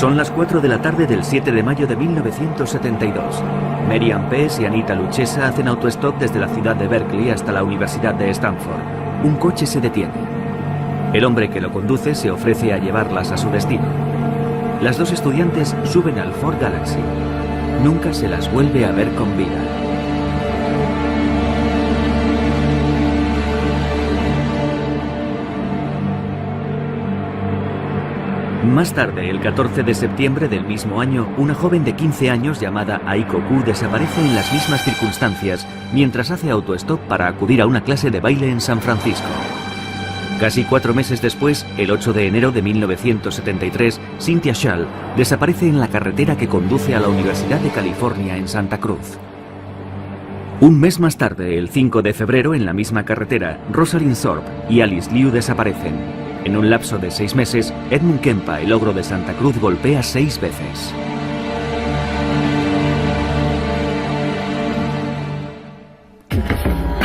Son las 4 de la tarde del 7 de mayo de 1972. Merian Pes y Anita Luchesa hacen autostop desde la ciudad de Berkeley hasta la Universidad de Stanford. Un coche se detiene. El hombre que lo conduce se ofrece a llevarlas a su destino. Las dos estudiantes suben al Ford Galaxy. Nunca se las vuelve a ver con vida. Más tarde, el 14 de septiembre del mismo año, una joven de 15 años llamada Aiko Koo desaparece en las mismas circunstancias mientras hace autostop para acudir a una clase de baile en San Francisco. Casi 4 meses después, el 8 de enero de 1973, Cynthia Schall desaparece en la carretera que conduce a la Universidad de California en Santa Cruz. Un mes más tarde, el 5 de febrero, en la misma carretera, Rosalind Thorpe y Alice Liu desaparecen. En un lapso de 6 meses, Edmund Kempa, el ogro de Santa Cruz, golpea 6 veces.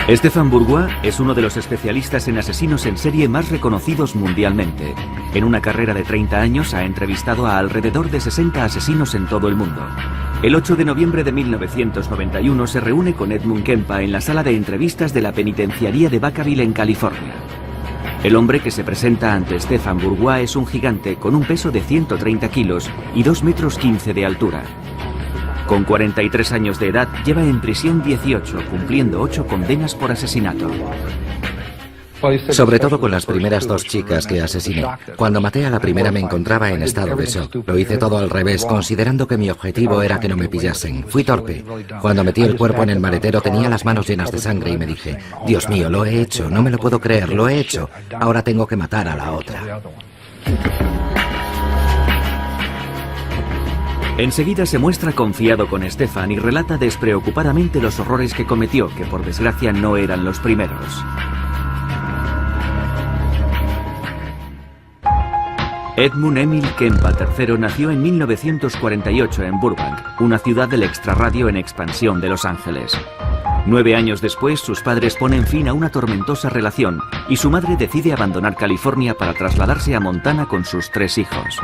Stefan Bourgois es uno de los especialistas en asesinos en serie más reconocidos mundialmente. En una carrera de 30 años ha entrevistado a alrededor de 60 asesinos en todo el mundo. El 8 de noviembre de 1991 se reúne con Edmund Kempa en la sala de entrevistas de la penitenciaría de Vacaville en California. El hombre que se presenta ante Stefan Bourgois es un gigante con un peso de 130 kilos y 2,15 metros de altura. Con 43 años de edad, lleva en prisión 18, cumpliendo 8 condenas por asesinato. Sobre todo con las primeras 2 chicas que asesiné. Cuando maté a la primera me encontraba en estado de shock. Lo hice todo al revés, considerando que mi objetivo era que no me pillasen. Fui torpe. Cuando metí el cuerpo en el maletero tenía las manos llenas de sangre y me dije, Dios mío, lo he hecho, no me lo puedo creer, lo he hecho. Ahora tengo que matar a la otra. Enseguida se muestra confiado con Stefan y relata despreocupadamente los horrores que cometió, que por desgracia no eran los primeros. Edmund Emil Kempa III nació en 1948 en Burbank, una ciudad del extrarradio en expansión de Los Ángeles. 9 años después, sus padres ponen fin a una tormentosa relación y su madre decide abandonar California para trasladarse a Montana con sus 3 hijos.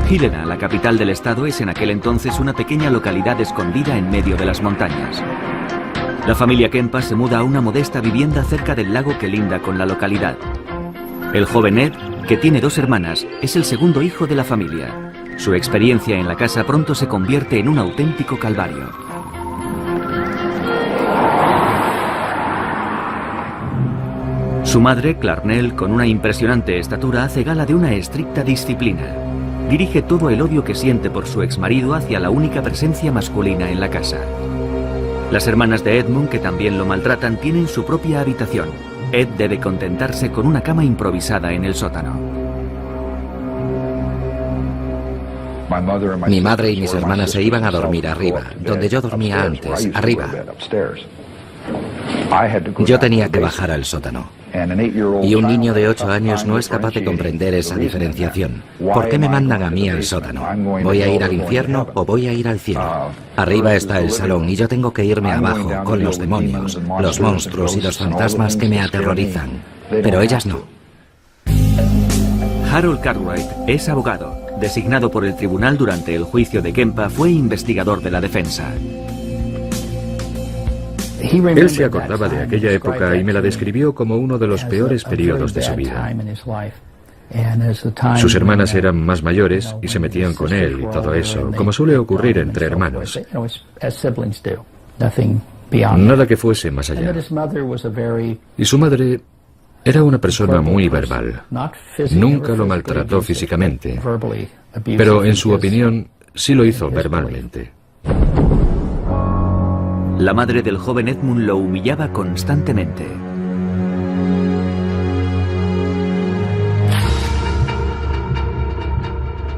Helena, la capital del estado, es en aquel entonces una pequeña localidad escondida en medio de las montañas. La familia Kempa se muda a una modesta vivienda cerca del lago que linda con la localidad. El joven Ed, que tiene 2 hermanas, es el segundo hijo de la familia. Su experiencia en la casa pronto se convierte en un auténtico calvario. Su madre, Clarnell, con una impresionante estatura, hace gala de una estricta disciplina. Dirige todo el odio que siente por su exmarido hacia la única presencia masculina en la casa. Las hermanas de Edmund, que también lo maltratan, tienen su propia habitación. Ed debe contentarse con una cama improvisada en el sótano. Mi madre y mis hermanas se iban a dormir arriba, donde yo dormía antes, arriba. Yo tenía que bajar al sótano. Y un niño de 8 años no es capaz de comprender esa diferenciación. ¿Por qué me mandan a mí al sótano? ¿Voy a ir al infierno o voy a ir al cielo? Arriba está el salón y yo tengo que irme abajo con los demonios, los monstruos y los fantasmas que me aterrorizan. Pero ellas no. Harold Cartwright es abogado. Designado por el tribunal durante el juicio de Kempa, fue investigador de la defensa. Él se acordaba de aquella época y me la describió como uno de los peores periodos de su vida. Sus hermanas eran más mayores y se metían con él y todo eso, como suele ocurrir entre hermanos. Nada que fuese más allá. Y su madre era una persona muy verbal. Nunca lo maltrató físicamente, pero en su opinión sí lo hizo verbalmente. La madre del joven Edmund lo humillaba constantemente.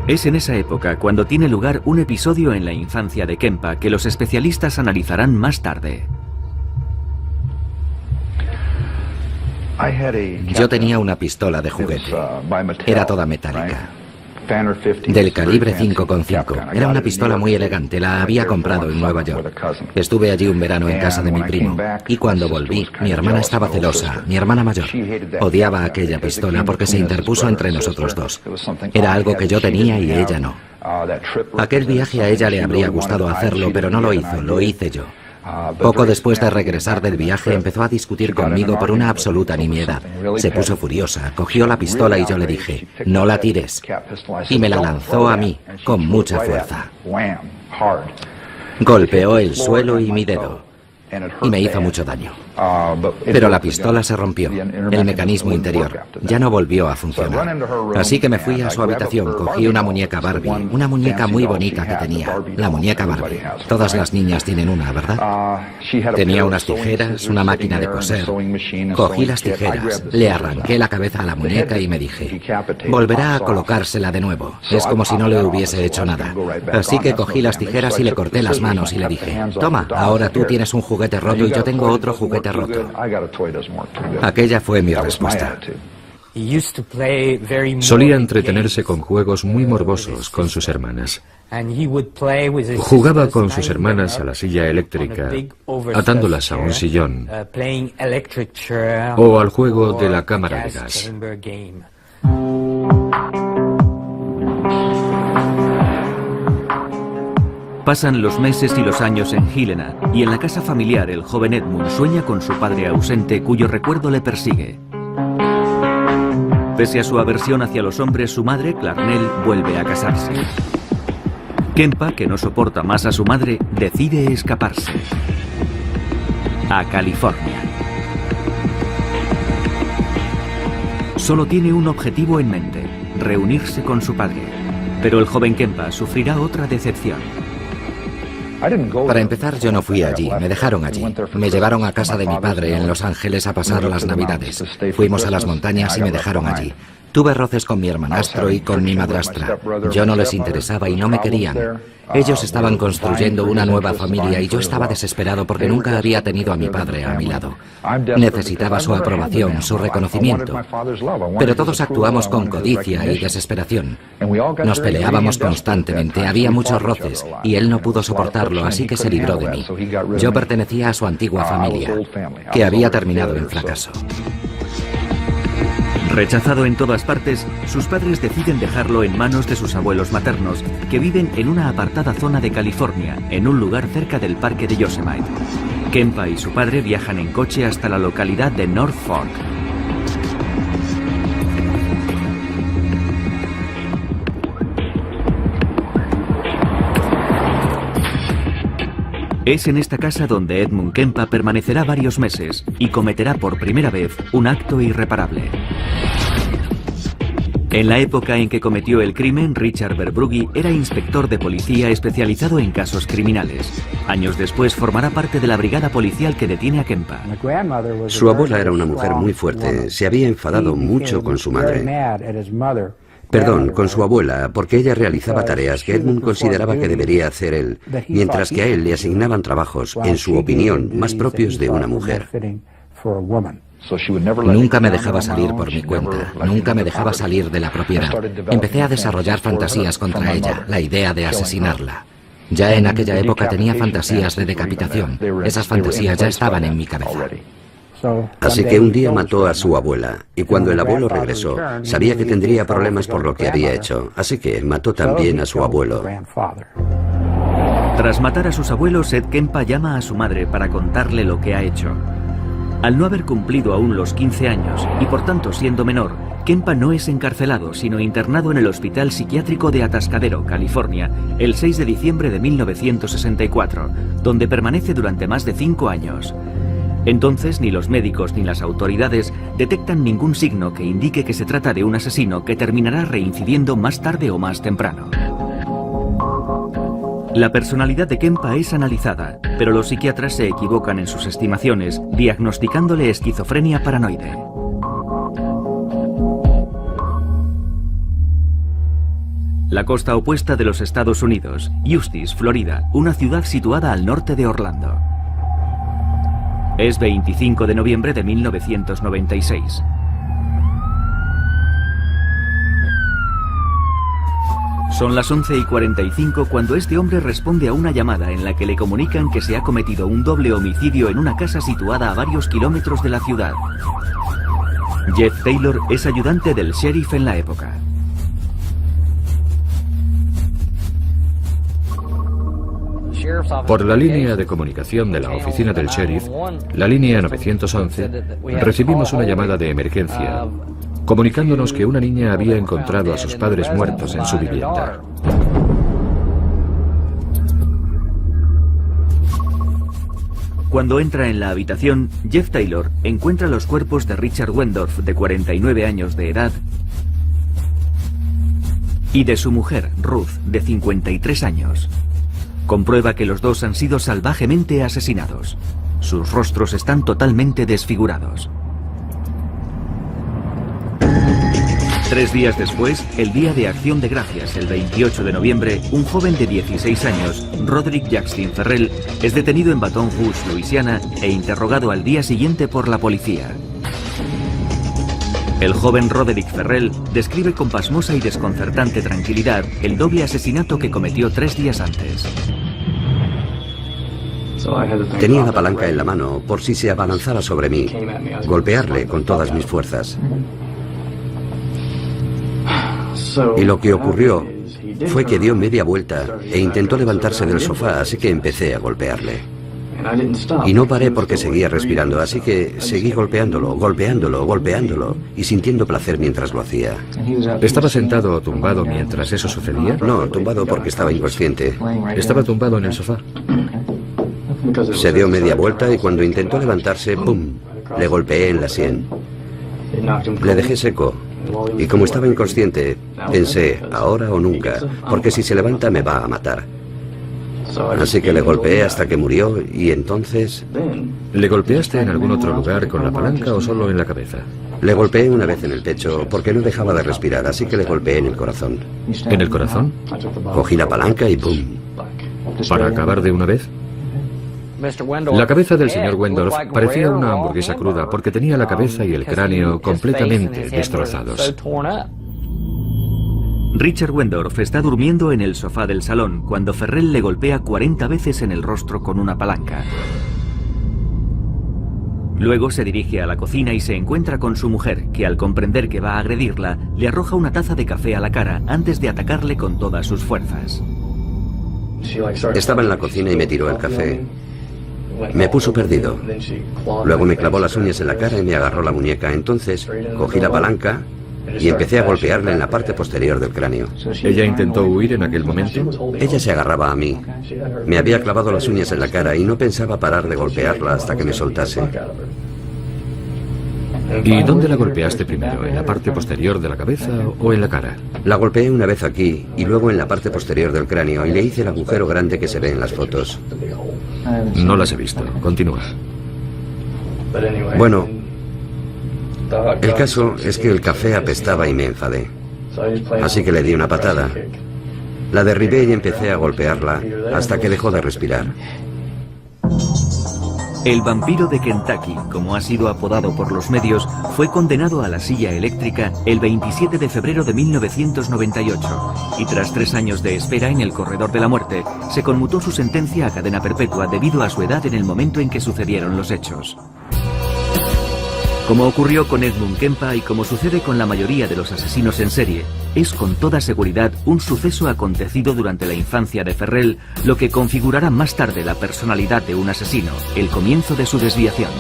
Es en esa época cuando tiene lugar un episodio en la infancia de Kempa que los especialistas analizarán más tarde. Yo tenía una pistola de juguete. Era toda metálica. del calibre 5,5. Era una pistola muy elegante, la había comprado en Nueva York. Estuve allí un verano en casa de mi primo, y cuando volví, mi hermana estaba celosa, mi hermana mayor. Odiaba aquella pistola porque se interpuso entre nosotros dos. Era algo que yo tenía y ella no. Aquel viaje a ella le habría gustado hacerlo, pero no lo hizo, lo hice yo. Poco después de regresar del viaje empezó a discutir conmigo por una absoluta nimiedad. Se puso furiosa, cogió la pistola y yo le dije, no la tires. Y me la lanzó a mí, con mucha fuerza. Golpeó el suelo y mi dedo. Y me hizo mucho daño. Pero la pistola se rompió, el mecanismo interior. Ya no volvió a funcionar. Así que me fui a su habitación, cogí una muñeca Barbie, una muñeca muy bonita que tenía, la muñeca Barbie. Todas las niñas tienen una, ¿verdad? Tenía unas tijeras, una máquina de coser. Cogí las tijeras, le arranqué la cabeza a la muñeca y me dije, volverá a colocársela de nuevo. Es como si no le hubiese hecho nada. Así que cogí las tijeras y le corté las manos y le dije, toma, ahora tú tienes un juguete roto y yo tengo otro juguete roto. Aquella fue mi respuesta. Solía entretenerse con juegos muy morbosos con sus hermanas. Jugaba con sus hermanas a la silla eléctrica, atándolas a un sillón, o al juego de la cámara de gas. Pasan los meses y los años en Helena, y en la casa familiar el joven Edmund sueña con su padre ausente cuyo recuerdo le persigue. Pese a su aversión hacia los hombres, su madre, Clarnell, vuelve a casarse. Kempa, que no soporta más a su madre, decide escaparse a California. Solo tiene un objetivo en mente, reunirse con su padre. Pero el joven Kempa sufrirá otra decepción. Para empezar, yo no fui allí, me dejaron allí. Me llevaron a casa de mi padre en Los Ángeles a pasar las Navidades. Fuimos a las montañas y me dejaron allí. Tuve roces con mi hermanastro y con mi madrastra. Yo no les interesaba y no me querían. Ellos estaban construyendo una nueva familia y yo estaba desesperado porque nunca había tenido a mi padre a mi lado. Necesitaba su aprobación, su reconocimiento. Pero todos actuamos con codicia y desesperación. Nos peleábamos constantemente, había muchos roces y él no pudo soportarlo, así que se libró de mí. Yo pertenecía a su antigua familia, que había terminado en fracaso. Rechazado en todas partes, sus padres deciden dejarlo en manos de sus abuelos maternos, que viven en una apartada zona de California, en un lugar cerca del parque de Yosemite. Kempa y su padre viajan en coche hasta la localidad de North Fork. Es en esta casa donde Edmund Kempa permanecerá varios meses y cometerá por primera vez un acto irreparable. En la época en que cometió el crimen, Richard Verbrugge era inspector de policía especializado en casos criminales. Años después formará parte de la brigada policial que detiene a Kempa. Su abuela era una mujer muy fuerte, se había enfadado mucho con su madre. Perdón, con su abuela, porque ella realizaba tareas que Edmund consideraba que debería hacer él, mientras que a él le asignaban trabajos, en su opinión, más propios de una mujer. Nunca me dejaba salir por mi cuenta, nunca me dejaba salir de la propiedad. Empecé a desarrollar fantasías contra ella, la idea de asesinarla. Ya en aquella época tenía fantasías de decapitación, esas fantasías ya estaban en mi cabeza. Así que un día mató a su abuela, y cuando el abuelo regresó, sabía que tendría problemas por lo que había hecho, así que mató también a su abuelo. Tras matar a sus abuelos, Ed Kempa llama a su madre para contarle lo que ha hecho. Al no haber cumplido aún los 15 años, y por tanto siendo menor, Kempa no es encarcelado, sino internado en el Hospital Psiquiátrico de Atascadero, California, el 6 de diciembre de 1964, donde permanece durante más de 5 años. Entonces, ni los médicos ni las autoridades detectan ningún signo que indique que se trata de un asesino que terminará reincidiendo más tarde o más temprano. La personalidad de Kempa es analizada, pero los psiquiatras se equivocan en sus estimaciones, diagnosticándole esquizofrenia paranoide. La costa opuesta de los Estados Unidos, Eustis, Florida, una ciudad situada al norte de Orlando. Es 25 de noviembre de 1996. Son las 11:45 cuando este hombre responde a una llamada en la que le comunican que se ha cometido un doble homicidio en una casa situada a varios kilómetros de la ciudad. Jeff Taylor es ayudante del sheriff en la época. Por la línea de comunicación de la oficina del sheriff, la línea 911, recibimos una llamada de emergencia comunicándonos que una niña había encontrado a sus padres muertos en su vivienda. Cuando entra en la habitación, Jeff Taylor encuentra los cuerpos de Richard Wendorf, de 49 años de edad, y de su mujer, Ruth, de 53 años. Comprueba que los dos han sido salvajemente asesinados. Sus rostros están totalmente desfigurados. 3 días después, el Día de Acción de Gracias, el 28 de noviembre, un joven de 16 años, Roderick Jackson Ferrell, es detenido en Baton Rouge, Luisiana, e interrogado al día siguiente por la policía. El joven Roderick Ferrell describe con pasmosa y desconcertante tranquilidad el doble asesinato que cometió 3 días antes. Tenía la palanca en la mano por si se abalanzaba sobre mí, golpearle con todas mis fuerzas. Y lo que ocurrió fue que dio media vuelta e intentó levantarse del sofá, así que empecé a golpearle. Y no paré porque seguía respirando, así que seguí golpeándolo, y sintiendo placer mientras lo hacía. ¿Estaba sentado o tumbado mientras eso sucedía? No, tumbado porque estaba inconsciente. Estaba tumbado en el sofá. Se dio media vuelta y cuando intentó levantarse, ¡pum!, le golpeé en la sien. Le dejé seco. Y como estaba inconsciente, pensé, ahora o nunca, porque si se levanta me va a matar. Así que le golpeé hasta que murió y entonces... ¿Le golpeaste en algún otro lugar con la palanca o solo en la cabeza? Le golpeé una vez en el pecho porque no dejaba de respirar, así que le golpeé en el corazón. ¿En el corazón? Cogí la palanca y ¡pum! ¿Para acabar de una vez? La cabeza del señor Wendorf parecía una hamburguesa cruda porque tenía la cabeza y el cráneo completamente destrozados. Richard Wendorf está durmiendo en el sofá del salón cuando Ferrell le golpea 40 veces en el rostro con una palanca. Luego se dirige a la cocina y se encuentra con su mujer, que al comprender que va a agredirla, le arroja una taza de café a la cara antes de atacarle con todas sus fuerzas. Estaba en la cocina y me tiró el café. Me puso perdido. Luego me clavó las uñas en la cara y me agarró la muñeca. Entonces cogí la palanca y empecé a golpearla en la parte posterior del cráneo. ¿Ella intentó huir en aquel momento? Ella se agarraba a mí. Me había clavado las uñas en la cara y no pensaba parar de golpearla hasta que me soltase. ¿Y dónde la golpeaste primero? ¿En la parte posterior de la cabeza o en la cara? La golpeé una vez aquí y luego en la parte posterior del cráneo y le hice el agujero grande que se ve en las fotos. No las he visto. Continúa. Bueno, el caso es que el café apestaba y me enfadé. Así que le di una patada. La derribé y empecé a golpearla hasta que dejó de respirar. El vampiro de Kentucky, como ha sido apodado por los medios, fue condenado a la silla eléctrica el 27 de febrero de 1998 y tras 3 años de espera en el corredor de la muerte, se conmutó su sentencia a cadena perpetua debido a su edad en el momento en que sucedieron los hechos. Como ocurrió con Edmund Kempa y como sucede con la mayoría de los asesinos en serie, es con toda seguridad un suceso acontecido durante la infancia de Ferrell lo que configurará más tarde la personalidad de un asesino, el comienzo de su desviación.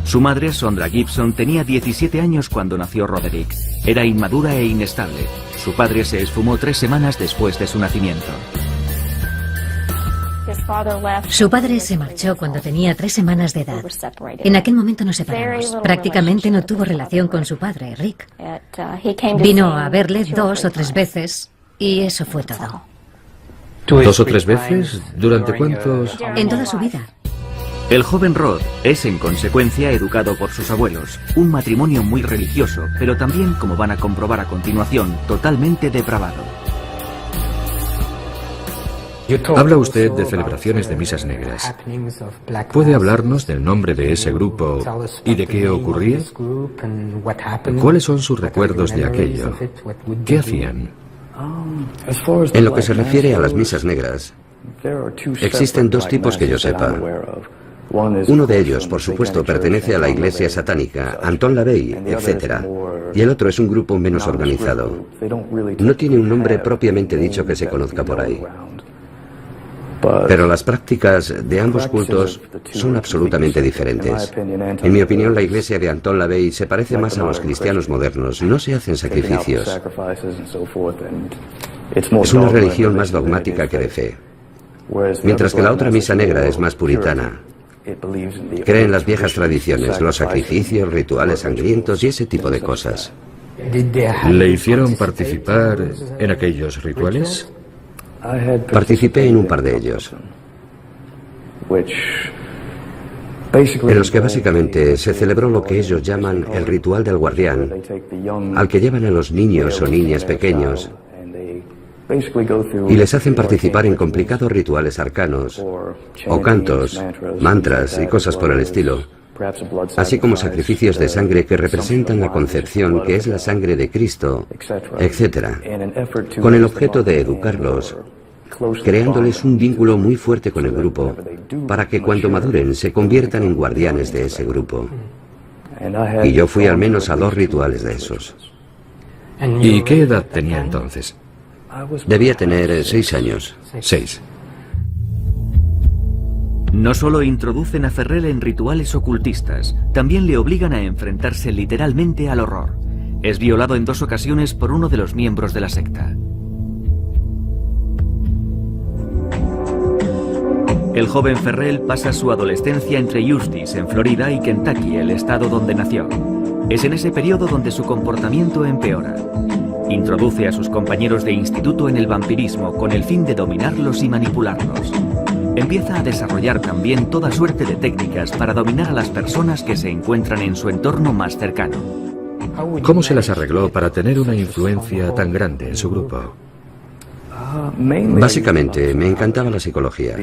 Su madre, Sondra Gibson, tenía 17 años cuando nació Roderick. Era inmadura e inestable. Su padre se esfumó 3 semanas después de su nacimiento. Su padre se marchó cuando tenía 3 semanas de edad. En aquel momento nos separamos. Prácticamente no tuvo relación con su padre, Rick. Vino a verle 2 o 3 veces y eso fue todo. ¿2 o 3 veces? ¿Durante cuántos? En toda su vida. El joven Rod es, en consecuencia, educado por sus abuelos. Un matrimonio muy religioso, pero también, como van a comprobar a continuación, totalmente depravado. Habla usted de celebraciones de misas negras. ¿Puede hablarnos del nombre de ese grupo y de qué ocurría? ¿Cuáles son sus recuerdos de aquello? ¿Qué hacían? En lo que se refiere a las misas negras, existen dos tipos que yo sepa. Uno de ellos, por supuesto, pertenece a la iglesia satánica, Anton LaVey, etc. Y el otro es un grupo menos organizado. No tiene un nombre propiamente dicho que se conozca por ahí. Pero las prácticas de ambos cultos son absolutamente diferentes. En mi opinión, la iglesia de Anton LaVey se parece más a los cristianos modernos. No se hacen sacrificios. Es una religión más dogmática que de fe. Mientras que la otra misa negra es más puritana. Cree en las viejas tradiciones, los sacrificios, rituales sangrientos y ese tipo de cosas. ¿Le hicieron participar en aquellos rituales? Participé en un par de ellos, en los que básicamente se celebró lo que ellos llaman el ritual del guardián, al que llevan a los niños o niñas pequeños y les hacen participar en complicados rituales arcanos, o cantos, mantras y cosas por el estilo, así como sacrificios de sangre que representan la concepción, que es la sangre de Cristo, etc., con el objeto de educarlos, creándoles un vínculo muy fuerte con el grupo, para que cuando maduren se conviertan en guardianes de ese grupo. Y yo fui al menos a 2 rituales de esos. ¿Y qué edad tenía entonces? Debía tener 6 años. 6. No solo introducen a Ferrell en rituales ocultistas, también le obligan a enfrentarse literalmente al horror. Es violado en 2 ocasiones por uno de los miembros de la secta. El joven Ferrell pasa su adolescencia entre Eustis, en Florida, y Kentucky, el estado donde nació. Es en ese periodo donde su comportamiento empeora. Introduce a sus compañeros de instituto en el vampirismo con el fin de dominarlos y manipularlos. Empieza a desarrollar también toda suerte de técnicas para dominar a las personas que se encuentran en su entorno más cercano. ¿Cómo se las arregló para tener una influencia tan grande en su grupo? Básicamente, me encantaba la psicología.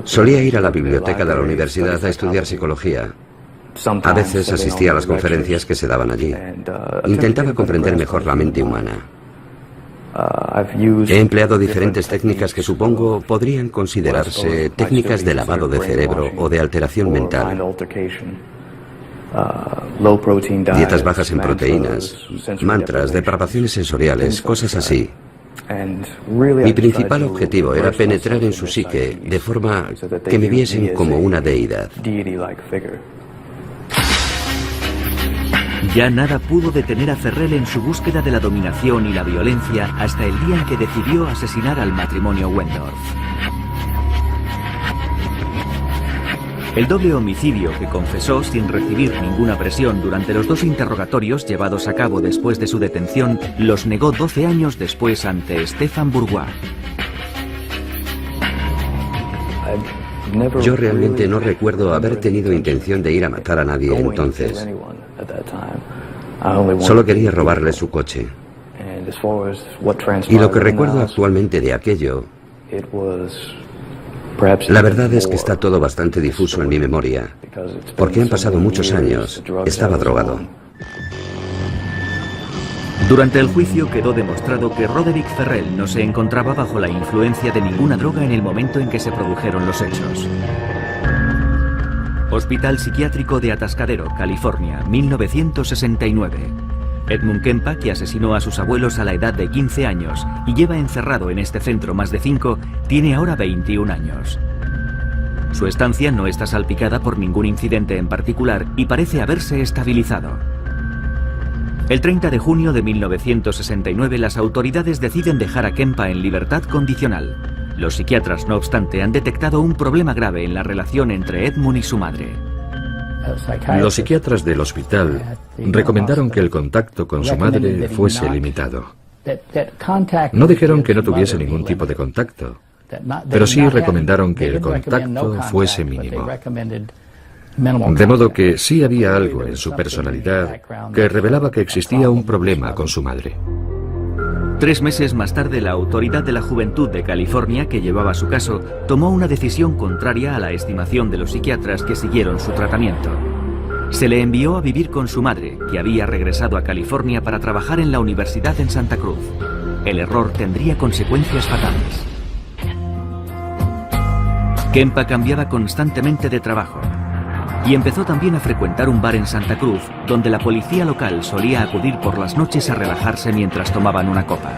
Solía ir a la biblioteca de la universidad a estudiar psicología. A veces asistía a las conferencias que se daban allí. Intentaba comprender mejor la mente humana. He empleado diferentes técnicas que supongo podrían considerarse técnicas de lavado de cerebro o de alteración mental. Dietas bajas en proteínas, mantras, depravaciones sensoriales, cosas así. Mi principal objetivo era penetrar en su psique de forma que me viesen como una deidad. Ya nada pudo detener a Ferrell en su búsqueda de la dominación y la violencia hasta el día en que decidió asesinar al matrimonio Wendorf. El doble homicidio que confesó sin recibir ninguna presión durante los 2 interrogatorios llevados a cabo después de su detención los negó 12 años después ante Stefan Bourgois. Yo realmente no recuerdo haber tenido intención de ir a matar a nadie entonces. Solo quería robarle su coche. Y lo que recuerdo actualmente de aquello, la verdad es que está todo bastante difuso en mi memoria, porque han pasado muchos años. Estaba drogado. Durante el juicio quedó demostrado que Roderick Ferrell no se encontraba bajo la influencia de ninguna droga en el momento en que se produjeron los hechos. Hospital Psiquiátrico de Atascadero, California, 1969. Edmund Kempa, que asesinó a sus abuelos a la edad de 15 años y lleva encerrado en este centro más de 5, tiene ahora 21 años. Su estancia no está salpicada por ningún incidente en particular y parece haberse estabilizado. El 30 de junio de 1969 las autoridades deciden dejar a Kempa en libertad condicional. Los psiquiatras, no obstante, han detectado un problema grave en la relación entre Edmund y su madre. Los psiquiatras del hospital recomendaron que el contacto con su madre fuese limitado. No dijeron que no tuviese ningún tipo de contacto, pero sí recomendaron que el contacto fuese mínimo. De modo que sí había algo en su personalidad que revelaba que existía un problema con su madre. 3 meses más tarde, la Autoridad de la Juventud de California, que llevaba su caso, tomó una decisión contraria a la estimación de los psiquiatras que siguieron su tratamiento. Se le envió a vivir con su madre, que había regresado a California para trabajar en la universidad en Santa Cruz. El error tendría consecuencias fatales. Kempa cambiaba constantemente de trabajo y empezó también a frecuentar un bar en Santa Cruz, donde la policía local solía acudir por las noches a relajarse mientras tomaban una copa.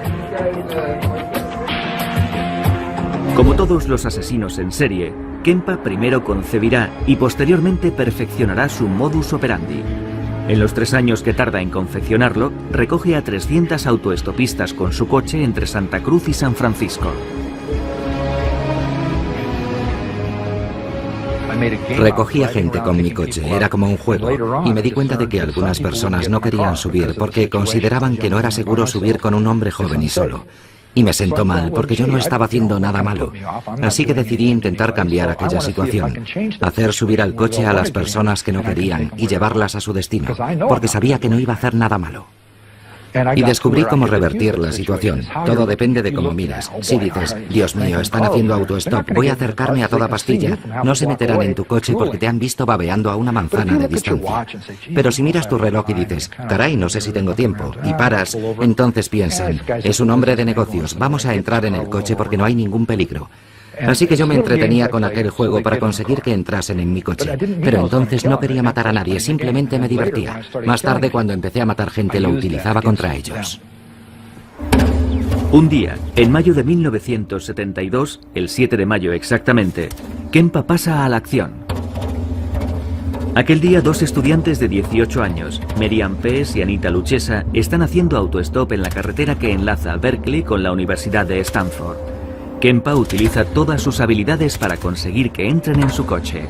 Como todos los asesinos en serie, Kempa primero concebirá y posteriormente perfeccionará su modus operandi. En los 3 años que tarda en confeccionarlo, recoge a 300 autoestopistas con su coche entre Santa Cruz y San Francisco. Recogía gente con mi coche, era como un juego, y me di cuenta de que algunas personas no querían subir porque consideraban que no era seguro subir con un hombre joven y solo. Y me sentó mal porque yo no estaba haciendo nada malo. Así que decidí intentar cambiar aquella situación, hacer subir al coche a las personas que no querían y llevarlas a su destino, porque sabía que no iba a hacer nada malo. Y descubrí cómo revertir la situación. Todo depende de cómo miras. Si dices, Dios mío, están haciendo autostop, voy a acercarme a toda pastilla, no se meterán en tu coche porque te han visto babeando a una manzana de distancia. Pero si miras tu reloj y dices, caray, no sé si tengo tiempo, y paras, entonces piensan, es un hombre de negocios, vamos a entrar en el coche porque no hay ningún peligro. Así que yo me entretenía con aquel juego para conseguir que entrasen en mi coche. Pero entonces no quería matar a nadie, simplemente me divertía. Más tarde, cuando empecé a matar gente, lo utilizaba contra ellos. Un día, en mayo de 1972, el 7 de mayo exactamente, Kempa pasa a la acción. Aquel día, 2 estudiantes de 18 años, Merian Pes y Anita Luchesa, están haciendo autostop en la carretera que enlaza Berkeley con la Universidad de Stanford. Kempa utiliza todas sus habilidades para conseguir que entren en su coche.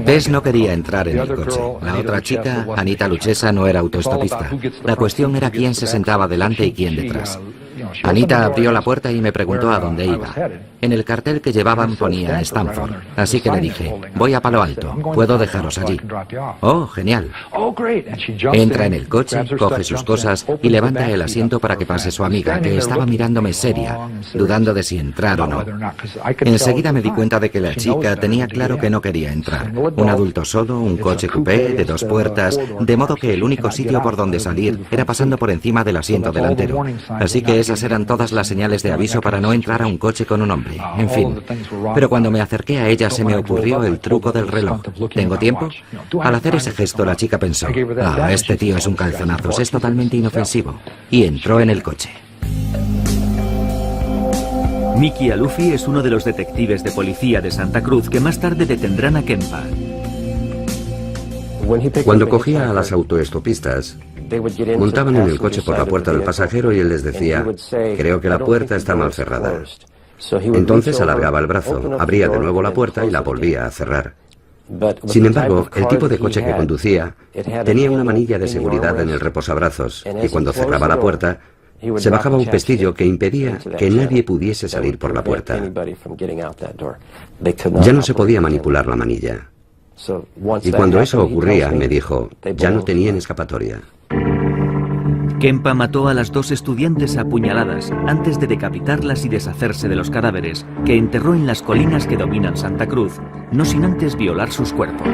Pes no quería entrar en el coche. La otra chica, Anita Luchesa, no era autoestopista. La cuestión era quién se sentaba delante y quién detrás. Anita abrió la puerta y me preguntó a dónde iba. En el cartel que llevaban ponía Stanford, así que le dije, voy a Palo Alto, ¿puedo dejaros allí? Oh, genial. Entra en el coche, coge sus cosas y levanta el asiento para que pase su amiga, que estaba mirándome seria, dudando de si entrar o no. Enseguida me di cuenta de que la chica tenía claro que no quería entrar. Un adulto solo, un coche coupé de 2 puertas, de modo que el único sitio por donde salir era pasando por encima del asiento delantero. Así que esas eran todas las señales de aviso para no entrar a un coche con un hombre. En fin. Pero cuando me acerqué a ella se me ocurrió el truco del reloj. ¿Tengo tiempo? Al hacer ese gesto la chica pensó, este tío es un calzonazos, es totalmente inofensivo. Y entró en el coche. Mickey Alufi es uno de los detectives de policía de Santa Cruz que más tarde detendrán a Kempa. Cuando cogía a las autoestopistas, montaban en el coche por la puerta del pasajero y él les decía, creo que la puerta está mal cerrada. Entonces alargaba el brazo, abría de nuevo la puerta y la volvía a cerrar. Sin embargo, el tipo de coche que conducía tenía una manilla de seguridad en el reposabrazos y cuando cerraba la puerta, se bajaba un pestillo que impedía que nadie pudiese salir por la puerta. Ya no se podía manipular la manilla. Y cuando eso ocurría, me dijo, ya no tenían escapatoria. Kempa mató a las 2 estudiantes a puñaladas antes de decapitarlas y deshacerse de los cadáveres, que enterró en las colinas que dominan Santa Cruz, no sin antes violar sus cuerpos.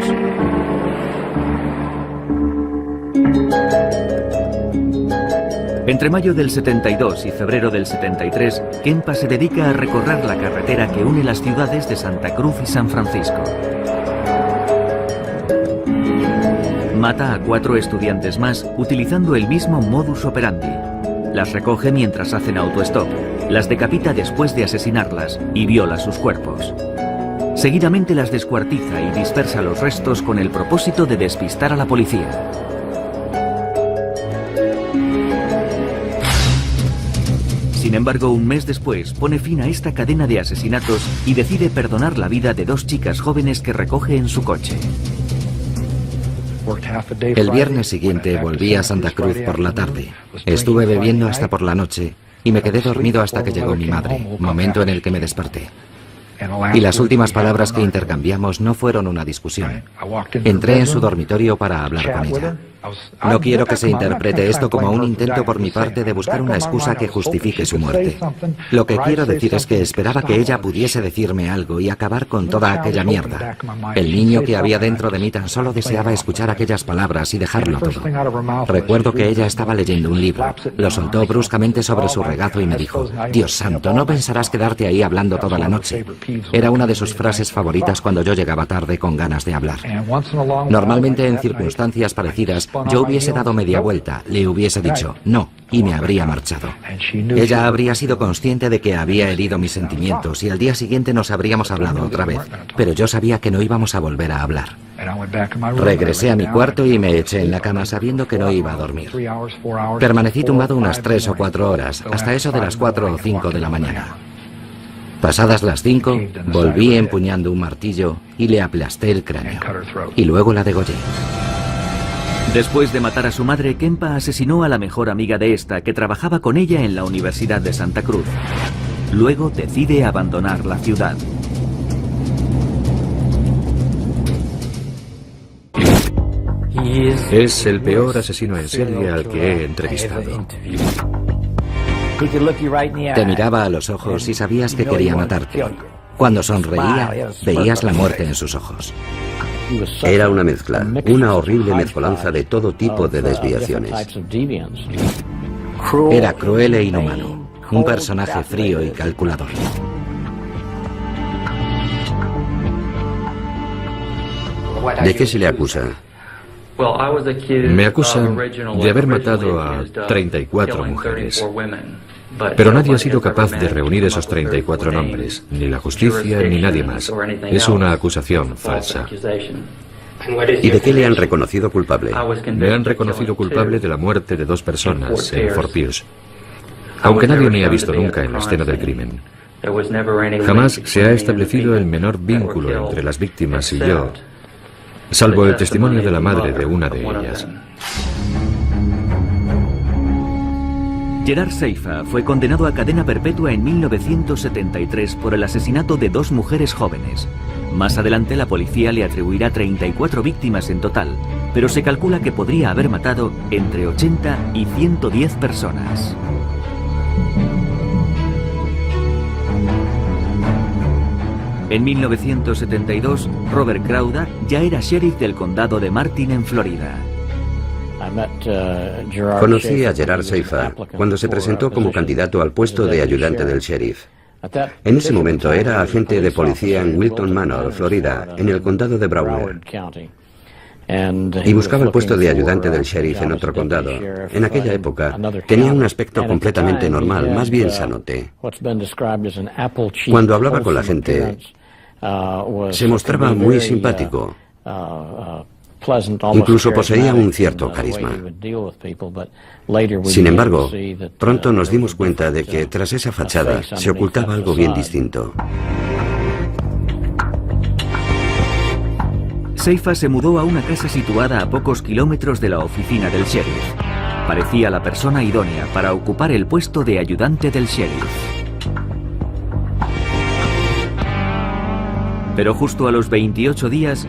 Entre mayo del 72 y febrero del 73, Kempa se dedica a recorrer la carretera que une las ciudades de Santa Cruz y San Francisco. Mata a 4 estudiantes más utilizando el mismo modus operandi. Las recoge mientras hacen autostop, las decapita después de asesinarlas y viola sus cuerpos. Seguidamente las descuartiza y dispersa los restos con el propósito de despistar a la policía. Sin embargo, un mes después pone fin a esta cadena de asesinatos y decide perdonar la vida de 2 chicas jóvenes que recoge en su coche. El viernes siguiente volví a Santa Cruz por la tarde. Estuve bebiendo hasta por la noche y me quedé dormido hasta que llegó mi madre, momento en el que me desperté. Y las últimas palabras que intercambiamos no fueron una discusión. Entré en su dormitorio para hablar con ella. No quiero que se interprete esto como un intento por mi parte de buscar una excusa que justifique su muerte. Lo que quiero decir es que esperaba que ella pudiese decirme algo y acabar con toda aquella mierda. El niño que había dentro de mí tan solo deseaba escuchar aquellas palabras y dejarlo todo. Recuerdo que ella estaba leyendo un libro. Lo soltó bruscamente sobre su regazo y me dijo: «Dios santo, no pensarás quedarte ahí hablando toda la noche». Era una de sus frases favoritas cuando yo llegaba tarde con ganas de hablar. Normalmente en circunstancias parecidas yo hubiese dado media vuelta, le hubiese dicho no y me habría marchado. Ella habría sido consciente de que había herido mis sentimientos y al día siguiente nos habríamos hablado otra vez, pero yo sabía que no íbamos a volver a hablar. Regresé a mi cuarto y me eché en la cama sabiendo que no iba a dormir. Permanecí tumbado unas 3 o 4 horas, hasta eso de las 4 o 5 de la mañana. Pasadas las 5, volví empuñando un martillo y le aplasté el cráneo. Y luego la degollé. Después de matar a su madre, Kempa asesinó a la mejor amiga de esta, que trabajaba con ella en la Universidad de Santa Cruz. Luego decide abandonar la ciudad. Es el peor asesino en serie al que he entrevistado. Te miraba a los ojos y sabías que quería matarte. Cuando sonreía, veías la muerte en sus ojos. Era una mezcla, una horrible mezcolanza de todo tipo de desviaciones. Era cruel e inhumano, un personaje frío y calculador. ¿De qué se le acusa? Me acusan de haber matado a 34 mujeres. Pero nadie ha sido capaz de reunir esos 34 nombres, ni la justicia ni nadie más. Es una acusación falsa. ¿Y de qué le han reconocido culpable? Me han reconocido culpable de la muerte de 2 personas en Fort Pierce, aunque nadie me ha visto nunca en la escena del crimen. Jamás se ha establecido el menor vínculo entre las víctimas y yo, salvo el testimonio de la madre de una de ellas. Gerard Seifa fue condenado a cadena perpetua en 1973 por el asesinato de 2 mujeres jóvenes. Más adelante la policía le atribuirá 34 víctimas en total, pero se calcula que podría haber matado entre 80 y 110 personas. En 1972, Robert Crowder ya era sheriff del condado de Martin en Florida. Conocí a Gerard Seifa cuando se presentó como candidato al puesto de ayudante del sheriff. En ese momento era agente de policía en Wilton Manor, Florida, en el condado de Broward. Y buscaba el puesto de ayudante del sheriff en otro condado. En aquella época tenía un aspecto completamente normal, más bien sanote. Cuando hablaba con la gente, se mostraba muy simpático. Incluso poseía un cierto carisma. Sin embargo, pronto nos dimos cuenta de que tras esa fachada se ocultaba algo bien distinto. Seifa se mudó a una casa situada a pocos kilómetros de la oficina del sheriff. Parecía la persona idónea para ocupar el puesto de ayudante del sheriff. Pero justo a los 28 días,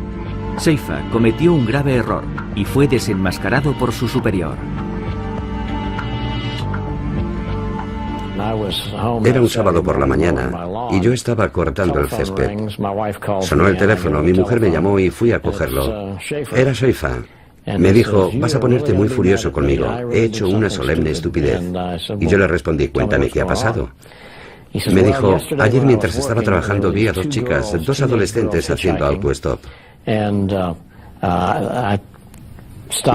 Seifa cometió un grave error y fue desenmascarado por su superior. Era un sábado por la mañana y yo estaba cortando el césped. Sonó el teléfono, mi mujer me llamó y fui a cogerlo. Era Seifa. Me dijo: vas a ponerte muy furioso conmigo, he hecho una solemne estupidez. Y yo le respondí: cuéntame qué ha pasado. Me dijo: ayer mientras estaba trabajando vi a 2 chicas, 2 adolescentes haciendo autostop.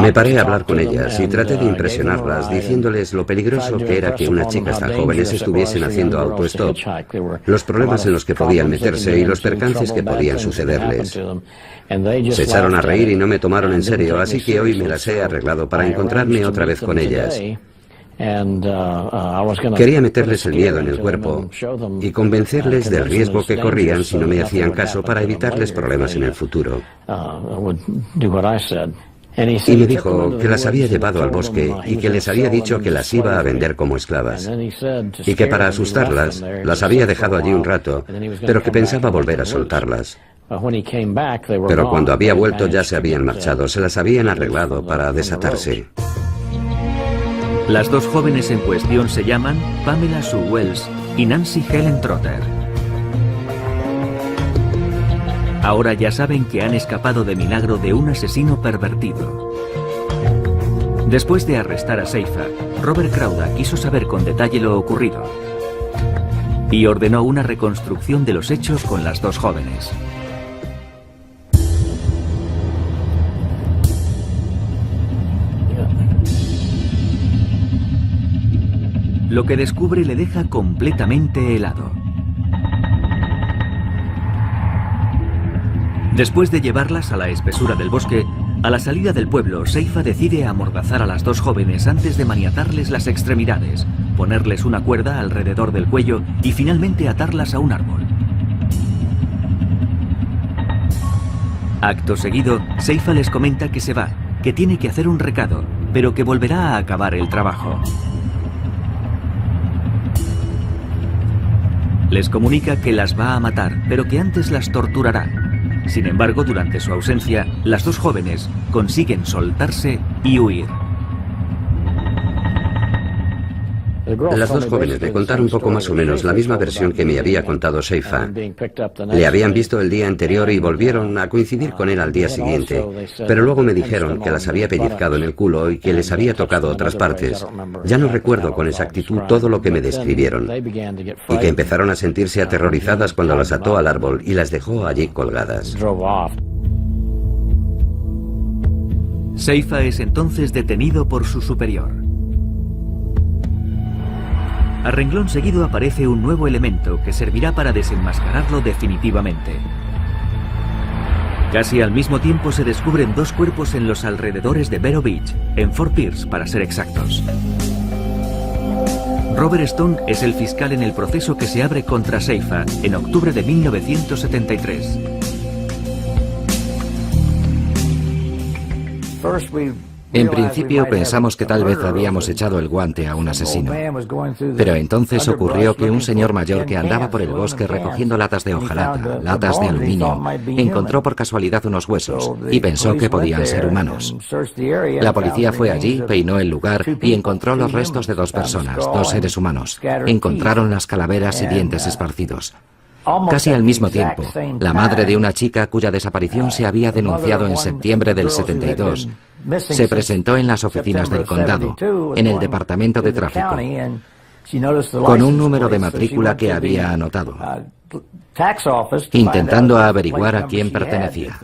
Me paré a hablar con ellas y traté de impresionarlas, diciéndoles lo peligroso que era que unas chicas tan jóvenes estuviesen haciendo autostop, los problemas en los que podían meterse y los percances que podían sucederles. Se echaron a reír y no me tomaron en serio, así que hoy me las he arreglado para encontrarme otra vez con ellas. Quería meterles el miedo en el cuerpo y convencerles del riesgo que corrían si no me hacían caso para evitarles problemas en el futuro. Y me dijo que las había llevado al bosque y que les había dicho que las iba a vender como esclavas. Y que para asustarlas, las había dejado allí un rato, pero que pensaba volver a soltarlas. Pero cuando había vuelto ya se habían marchado, se las habían arreglado para desatarse. Las dos jóvenes en cuestión se llaman Pamela Sue Wells y Nancy Helen Trotter. Ahora ya saben que han escapado de milagro de un asesino pervertido. Después de arrestar a Seifa, Robert Crowder quiso saber con detalle lo ocurrido y ordenó una reconstrucción de los hechos con las dos jóvenes. Lo que descubre le deja completamente helado. Después de llevarlas a la espesura del bosque, a la salida del pueblo, Seifa decide amordazar a las dos jóvenes antes de maniatarles las extremidades, ponerles una cuerda alrededor del cuello y finalmente atarlas a un árbol. Acto seguido, Seifa les comenta que se va, que tiene que hacer un recado, pero que volverá a acabar el trabajo. Les comunica que las va a matar, pero que antes las torturará. Sin embargo, durante su ausencia, las dos jóvenes consiguen soltarse y huir. Las dos jóvenes me contaron un poco más o menos la misma versión que me había contado Seifa. Le habían visto el día anterior y volvieron a coincidir con él al día siguiente, pero luego me dijeron que las había pellizcado en el culo y que les había tocado otras partes. Ya no recuerdo con exactitud todo lo que me describieron, y que empezaron a sentirse aterrorizadas cuando las ató al árbol y las dejó allí colgadas. Seifa es entonces detenido por su superior. A renglón seguido aparece un nuevo elemento que servirá para desenmascararlo definitivamente. Casi al mismo tiempo se descubren dos cuerpos en los alrededores de Vero Beach, en Fort Pierce para ser exactos. Robert Stone es el fiscal en el proceso que se abre contra Seifa en octubre de 1973. En principio pensamos que tal vez habíamos echado el guante a un asesino, pero entonces ocurrió que un señor mayor que andaba por el bosque recogiendo latas de hojalata, latas de aluminio, encontró por casualidad unos huesos y pensó que podían ser humanos. La policía fue allí, peinó el lugar y encontró los restos de dos personas, dos seres humanos. Encontraron las calaveras y dientes esparcidos. Casi al mismo tiempo, la madre de una chica cuya desaparición se había denunciado en septiembre del 72 se presentó en las oficinas del condado, en el departamento de tráfico, con un número de matrícula que había anotado, intentando averiguar a quién pertenecía.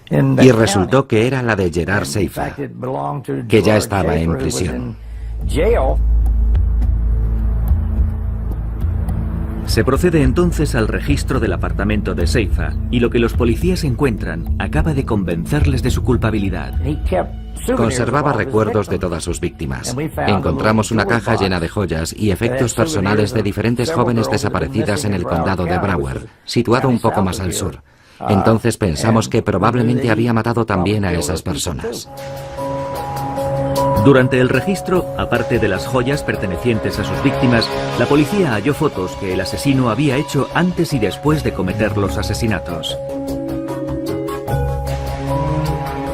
Y resultó que era la de Gerard Seifa, que ya estaba en prisión. Se procede entonces al registro del apartamento de Seifa y lo que los policías encuentran acaba de convencerles de su culpabilidad. Conservaba recuerdos de todas sus víctimas. Encontramos una caja llena de joyas y efectos personales de diferentes jóvenes desaparecidas en el condado de Broward, situado un poco más al sur. Entonces pensamos que probablemente había matado también a esas personas. Durante el registro, aparte de las joyas pertenecientes a sus víctimas, la policía halló fotos que el asesino había hecho antes y después de cometer los asesinatos.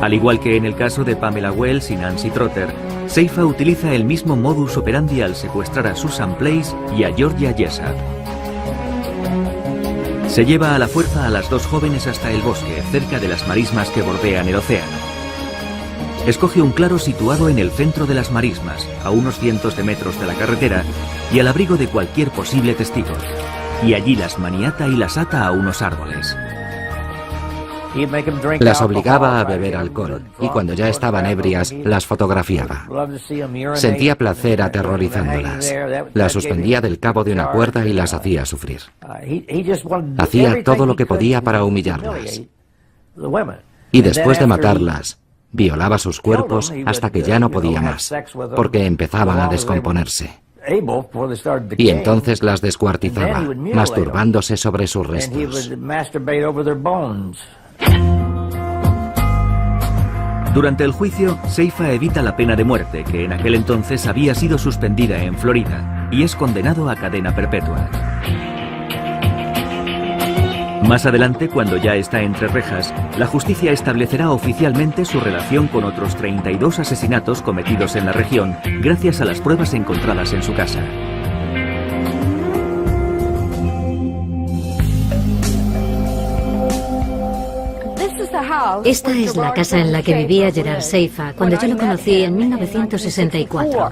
Al igual que en el caso de Pamela Wells y Nancy Trotter, Seifa utiliza el mismo modus operandi al secuestrar a Susan Place y a Georgia Jessup. Se lleva a la fuerza a las dos jóvenes hasta el bosque, cerca de las marismas que bordean el océano. Escoge un claro situado en el centro de las marismas, a unos cientos de metros de la carretera y al abrigo de cualquier posible testigo. Y allí las maniata y las ata a unos árboles. Las obligaba a beber alcohol y cuando ya estaban ebrias las fotografiaba. Sentía placer aterrorizándolas. Las suspendía del cabo de una cuerda y las hacía sufrir. Hacía todo lo que podía para humillarlas. Y después de matarlas, violaba sus cuerpos hasta que ya no podía más, porque empezaban a descomponerse. Y entonces las descuartizaba, masturbándose sobre sus restos. Durante el juicio, Seifa evita la pena de muerte, que en aquel entonces había sido suspendida en Florida, y es condenado a cadena perpetua. Más adelante, cuando ya está entre rejas, la justicia establecerá oficialmente su relación con otros 32 asesinatos cometidos en la región, gracias a las pruebas encontradas en su casa. Esta es la casa en la que vivía Gerard Seifa cuando yo lo conocí en 1964.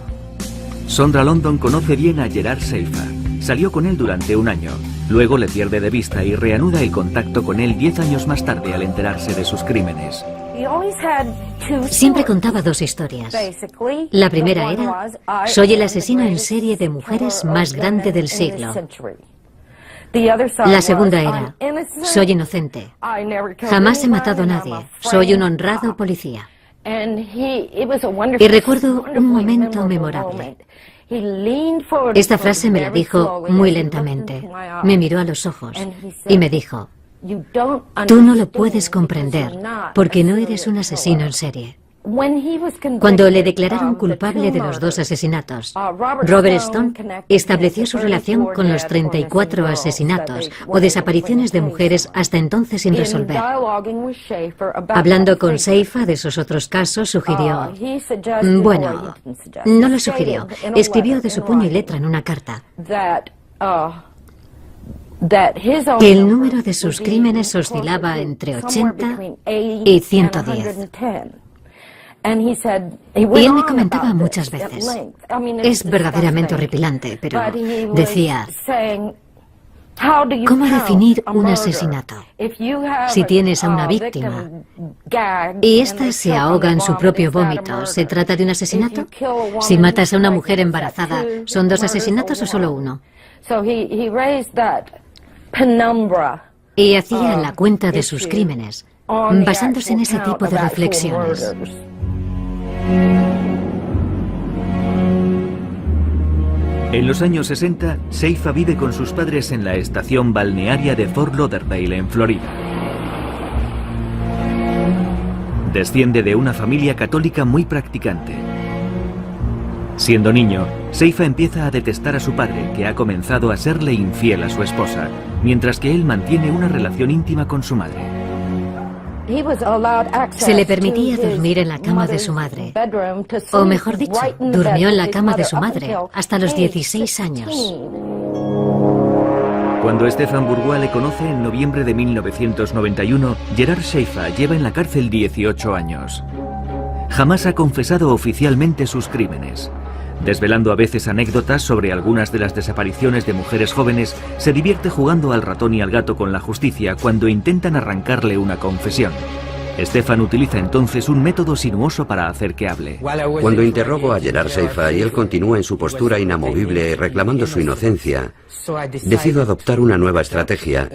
Sondra London conoce bien a Gerard Seifa. Salió con él durante un año. Luego le pierde de vista y reanuda el contacto con él 10 años más tarde al enterarse de sus crímenes. Siempre contaba dos historias. La primera era: soy el asesino en serie de mujeres más grande del siglo. La segunda era: soy inocente. Jamás he matado a nadie. Soy un honrado policía. Y recuerdo un momento memorable. Esta frase me la dijo muy lentamente. Me miró a los ojos y me dijo: tú no lo puedes comprender porque no eres un asesino en serie. Cuando le declararon culpable de los dos asesinatos, Robert Stone estableció su relación con los 34 asesinatos o desapariciones de mujeres hasta entonces sin resolver. Hablando con Seifa de esos otros casos, sugirió... Bueno, no lo sugirió. Escribió de su puño y letra en una carta que el número de sus crímenes oscilaba entre 80 y 110. Y él me comentaba muchas veces. Es verdaderamente horripilante, pero decía: ¿cómo definir un asesinato? Si tienes a una víctima y ésta se ahoga en su propio vómito, ¿se trata de un asesinato? Si matas a una mujer embarazada, ¿son dos asesinatos o solo uno? Y hacía la cuenta de sus crímenes, basándose en ese tipo de reflexiones. En los años 60, Seifa vive con sus padres en la estación balnearia de Fort Lauderdale, en Florida. Desciende de una familia católica muy practicante. Siendo niño, Seifa empieza a detestar a su padre, que ha comenzado a serle infiel a su esposa, mientras que él mantiene una relación íntima con su madre. Se le permitía dormir en la cama de su madre, o mejor dicho, durmió en la cama de su madre hasta los 16 años. Cuando Stefan Bourgois le conoce en noviembre de 1991, Gerard Seifa lleva en la cárcel 18 años. Jamás ha confesado oficialmente sus crímenes. Desvelando a veces anécdotas sobre algunas de las desapariciones de mujeres jóvenes, se divierte jugando al ratón y al gato con la justicia cuando intentan arrancarle una confesión. Stefan utiliza entonces un método sinuoso para hacer que hable. Cuando interrogo a Gerard Seifa y él continúa en su postura inamovible reclamando su inocencia, decido adoptar una nueva estrategia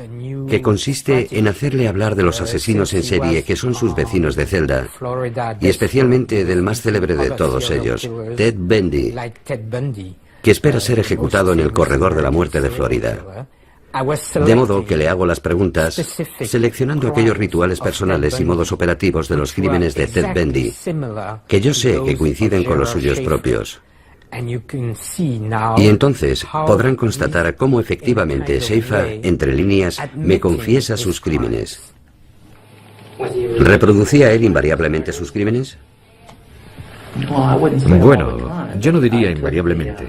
que consiste en hacerle hablar de los asesinos en serie que son sus vecinos de celda, y especialmente del más célebre de todos ellos, Ted Bundy, que espera ser ejecutado en el corredor de la muerte de Florida. De modo que le hago las preguntas seleccionando aquellos rituales personales y modos operativos de los crímenes de Ted Bundy, que yo sé que coinciden con los suyos propios. Y entonces podrán constatar cómo efectivamente Seifa, entre líneas, me confiesa sus crímenes. ¿Reproducía él invariablemente sus crímenes? Bueno, yo no diría invariablemente.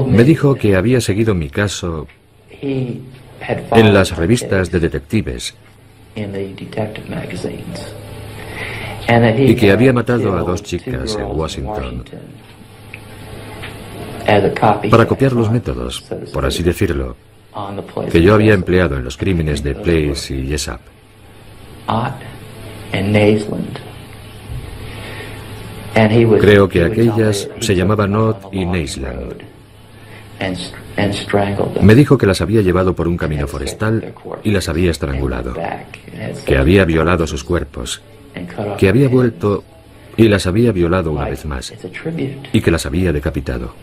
Me dijo que había seguido mi caso en las revistas de detectives y que había matado a 2 chicas en Washington para copiar los métodos, por así decirlo, que yo había empleado en los crímenes de Place y Jessup. Creo que aquellas se llamaban Ott y Naisland. Me dijo que las había llevado por un camino forestal y las había estrangulado, que había violado sus cuerpos, que había vuelto y las había violado una vez más, y que las había decapitado,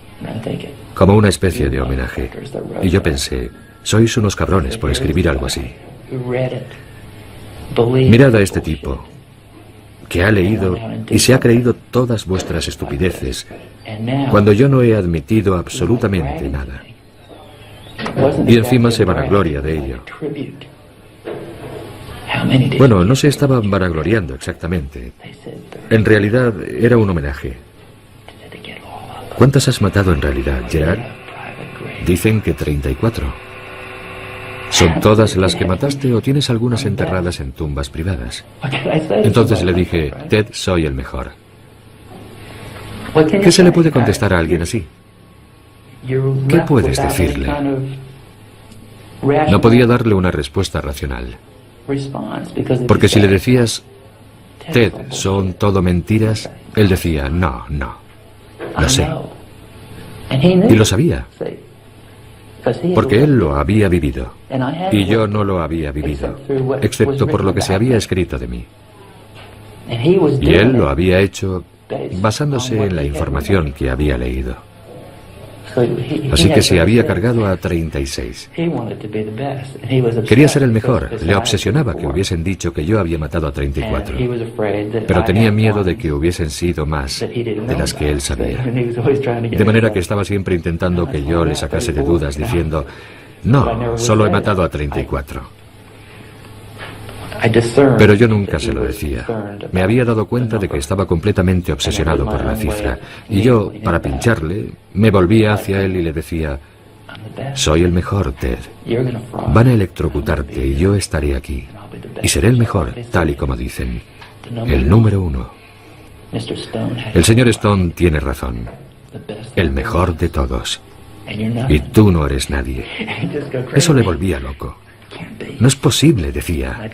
como una especie de homenaje. Y yo pensé, sois unos cabrones por escribir algo así. Mirad a este tipo, que ha leído y se ha creído todas vuestras estupideces, cuando yo no he admitido absolutamente nada. Y encima se vanagloria de ello. Bueno, no se estaban vanagloriando exactamente. En realidad era un homenaje. ¿Cuántas has matado en realidad, Gerard? Dicen que 34. ¿Son todas las que mataste o tienes algunas enterradas en tumbas privadas? Entonces le dije, Ted, soy el mejor. ¿Qué se le puede contestar a alguien así? ¿Qué puedes decirle? No podía darle una respuesta racional. Porque si le decías, Ted, son todo mentiras, él decía, no, lo sé. Y lo sabía. Porque él lo había vivido. Y yo no lo había vivido, excepto por lo que se había escrito de mí. Y él lo había hecho basándose en la información que había leído. Así que se había cargado a 36. Quería ser el mejor. Le obsesionaba que hubiesen dicho que yo había matado a 34. Pero tenía miedo de que hubiesen sido más de las que él sabía. De manera que estaba siempre intentando que yo le sacase de dudas diciendo, no, solo he matado a 34. Pero yo nunca se lo decía. Me había dado cuenta de que estaba completamente obsesionado por la cifra. Y yo, para pincharle, me volvía hacia él y le decía, soy el mejor, Ted. Van a electrocutarte y yo estaré aquí. Y seré el mejor, tal y como dicen. El número 1. El señor Stone tiene razón. El mejor de todos. Y tú no eres nadie. Eso le volvía loco. No es posible, decía.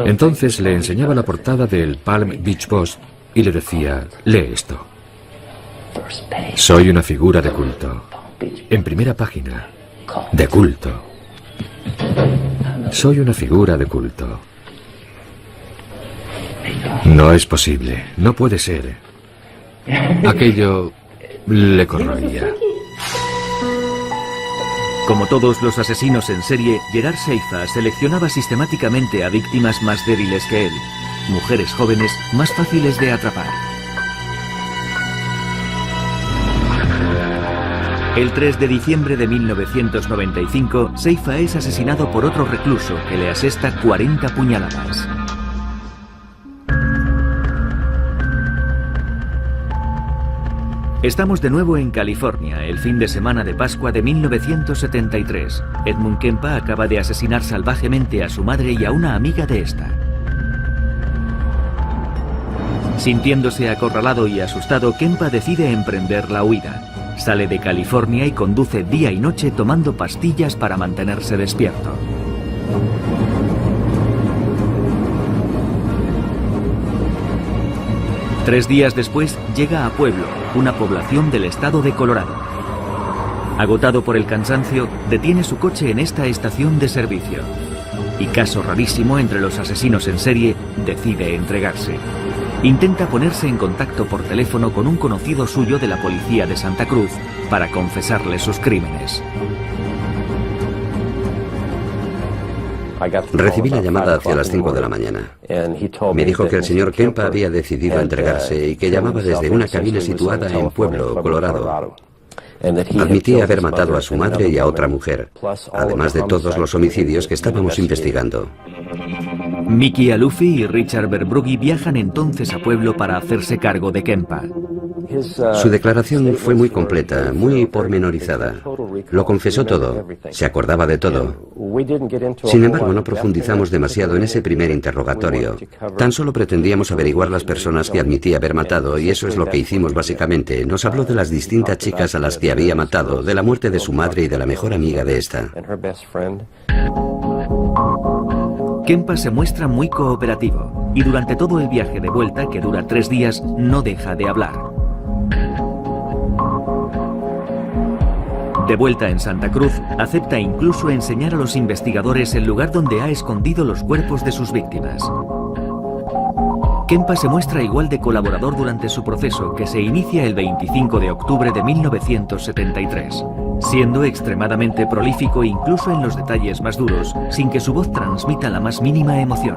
Entonces le enseñaba la portada del Palm Beach Post y le decía, lee esto. Soy una figura de culto. En primera página. De culto. Soy una figura de culto. No es posible. No puede ser. Aquello le corroía. Como todos los asesinos en serie, Gerard Seifa seleccionaba sistemáticamente a víctimas más débiles que él, mujeres jóvenes más fáciles de atrapar. El 3 de diciembre de 1995, Seifa es asesinado por otro recluso que le asesta 40 puñaladas. Estamos de nuevo en California, el fin de semana de Pascua de 1973. Edmund Kempa acaba de asesinar salvajemente a su madre y a una amiga de esta. Sintiéndose acorralado y asustado, Kempa decide emprender la huida. Sale de California y conduce día y noche tomando pastillas para mantenerse despierto. Tres días después llega a Pueblo, una población del estado de Colorado. Agotado por el cansancio, detiene su coche en esta estación de servicio. Y caso rarísimo entre los asesinos en serie, decide entregarse. Intenta ponerse en contacto por teléfono con un conocido suyo de la policía de Santa Cruz para confesarle sus crímenes. Recibí la llamada hacia las 5 de la mañana. Me dijo que el señor Kempa había decidido entregarse y que llamaba desde una cabina situada en Pueblo, Colorado. Admitía haber matado a su madre y a otra mujer, además de todos los homicidios que estábamos investigando. Mickey Alufi y Richard Verbrugge viajan entonces a Pueblo para hacerse cargo de Kempa. Su declaración fue muy completa, muy pormenorizada. Lo confesó todo, se acordaba de todo. Sin embargo, no profundizamos demasiado en ese primer interrogatorio. Tan solo pretendíamos averiguar las personas que admitía haber matado, y eso es lo que hicimos básicamente. Nos habló de las distintas chicas a las que había matado, de la muerte de su madre y de la mejor amiga de esta. Kempa se muestra muy cooperativo y durante todo el viaje de vuelta, que dura 3 días, no deja de hablar. De vuelta en Santa Cruz, acepta incluso enseñar a los investigadores el lugar donde ha escondido los cuerpos de sus víctimas. Kempa se muestra igual de colaborador durante su proceso, que se inicia el 25 de octubre de 1973, siendo extremadamente prolífico incluso en los detalles más duros, sin que su voz transmita la más mínima emoción.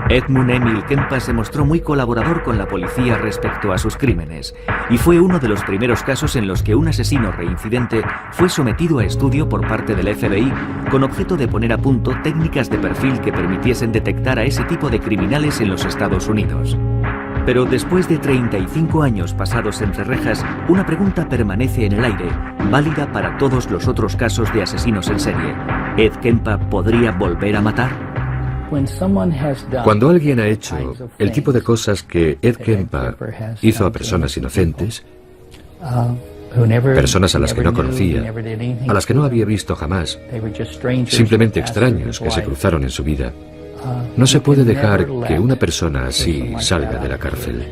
Edmund Emil Kempa se mostró muy colaborador con la policía respecto a sus crímenes, y fue uno de los primeros casos en los que un asesino reincidente fue sometido a estudio por parte del FBI con objeto de poner a punto técnicas de perfil que permitiesen detectar a ese tipo de criminales en los Estados Unidos. Pero después de 35 años pasados entre rejas, una pregunta permanece en el aire, válida para todos los otros casos de asesinos en serie. ¿Ed Kempa podría volver a matar? Cuando alguien ha hecho el tipo de cosas que Ed Kempa hizo a personas inocentes, personas a las que no conocía, a las que no había visto jamás, simplemente extraños que se cruzaron en su vida, no se puede dejar que una persona así salga de la cárcel.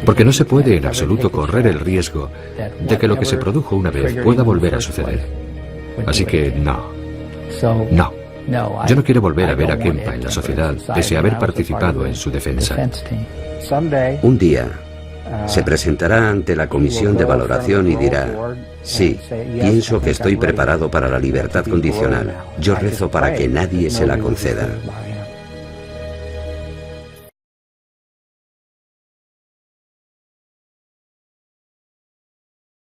Porque no se puede en absoluto correr el riesgo de que lo que se produjo una vez pueda volver a suceder. Así que no. Yo no quiero volver a ver a Kempa en la sociedad pese a haber participado en su defensa. Un día se presentará ante la comisión de valoración y dirá: sí, pienso que estoy preparado para la libertad condicional. Yo rezo para que nadie se la conceda.